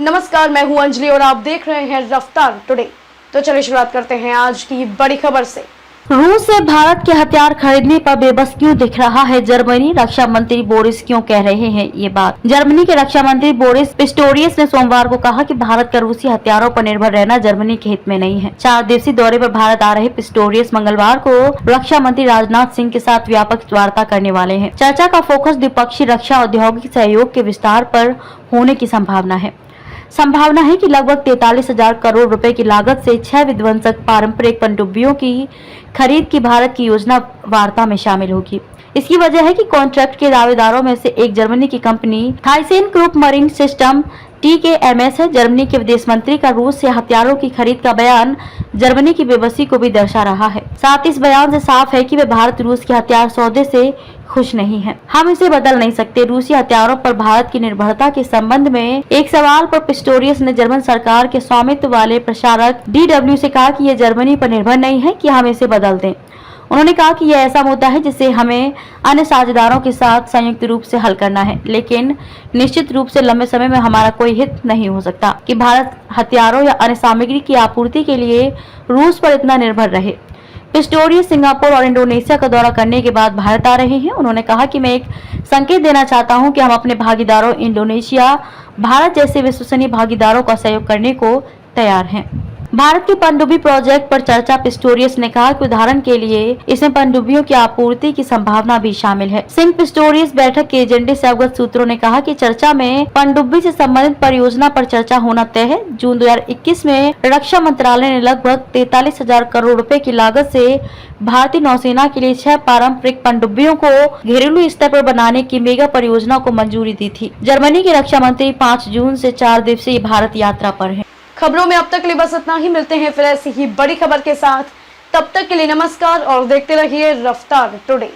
नमस्कार, मैं हूं अंजलि और आप देख रहे हैं रफ्तार टुडे। तो चलिए शुरुआत करते हैं आज की बड़ी खबर से। रूस से भारत के हथियार खरीदने पर बेबस क्यों दिख रहा है जर्मनी? रक्षा मंत्री बोरिस क्यों कह रहे हैं ये बात? जर्मनी के रक्षा मंत्री बोरिस पिस्टोरियस ने सोमवार को कहा कि भारत का रूसी हथियारों पर निर्भर रहना जर्मनी के हित में नहीं है। 4 दिवसीय दौरे पर भारत आ रहे पिस्टोरियस मंगलवार को रक्षा मंत्री राजनाथ सिंह के साथ व्यापक वार्ता करने वाले हैं। चर्चा का फोकस द्विपक्षीय रक्षा औद्योगिक सहयोग के विस्तार पर होने की संभावना है कि लगभग 43,000 करोड़ रुपए की लागत से 6 विध्वंसक पारंपरिक पनडुब्बियों की खरीद की भारत की योजना वार्ता में शामिल होगी। इसकी वजह है कि कॉन्ट्रैक्ट के दावेदारों में से एक जर्मनी की कंपनी थाइसेनक्रूप मरीन सिस्टम TKMS है। जर्मनी के विदेश मंत्री का रूस से हथियारों की खरीद का बयान जर्मनी की बेबसी को भी दर्शा रहा है। साथ ही इस बयान से साफ है कि वे भारत रूस के हथियार सौदे से खुश नहीं है। हम इसे बदल नहीं सकते। रूसी हथियारों पर भारत की निर्भरता के संबंध में एक सवाल पर पिस्टोरियस ने जर्मन सरकार के स्वामित्व वाले प्रसारक DW से कहा कि यह जर्मनी पर निर्भर नहीं है कि हम इसे बदल दें। उन्होंने कहा कि यह ऐसा मुद्दा है जिसे हमें अन्य साझेदारों के साथ संयुक्त रूप से हल करना है, लेकिन निश्चित रूप से लंबे समय में हमारा कोई हित नहीं हो सकता कि भारत हथियारों या अन्य सामग्री की आपूर्ति के लिए रूस पर इतना निर्भर रहे। पिस्टोरियस सिंगापुर और इंडोनेशिया का दौरा करने के बाद भारत आ रहे हैं। उन्होंने कहा कि मैं एक संकेत देना चाहता हूं कि हम अपने भागीदारों इंडोनेशिया, भारत जैसे विश्वसनीय भागीदारों का सहयोग करने को तैयार हैं। भारत के पनडुब्बी प्रोजेक्ट पर चर्चा। पिस्टोरियस ने कहा कि उदाहरण के लिए इसमें पनडुब्बियों की आपूर्ति की संभावना भी शामिल है। सिंह पिस्टोरियस बैठक के एजेंडे से अवगत सूत्रों ने कहा कि चर्चा में पनडुब्बी से संबंधित परियोजना पर चर्चा होना तय है। जून 2021 में रक्षा मंत्रालय ने लगभग 43,000 करोड़ रुपए की लागत से भारतीय नौसेना के लिए 6 पारंपरिक पनडुब्बियों को घरेलू स्तर पर बनाने की मेगा परियोजना को मंजूरी दी थी। जर्मनी के रक्षा मंत्री 5 जून से 4 दिवसीय भारत यात्रा पर है। खबरों में अब तक के लिए बस इतना ही। मिलते हैं फिर ऐसी ही बड़ी खबर के साथ। तब तक के लिए नमस्कार और देखते रहिए रफ्तार टुडे।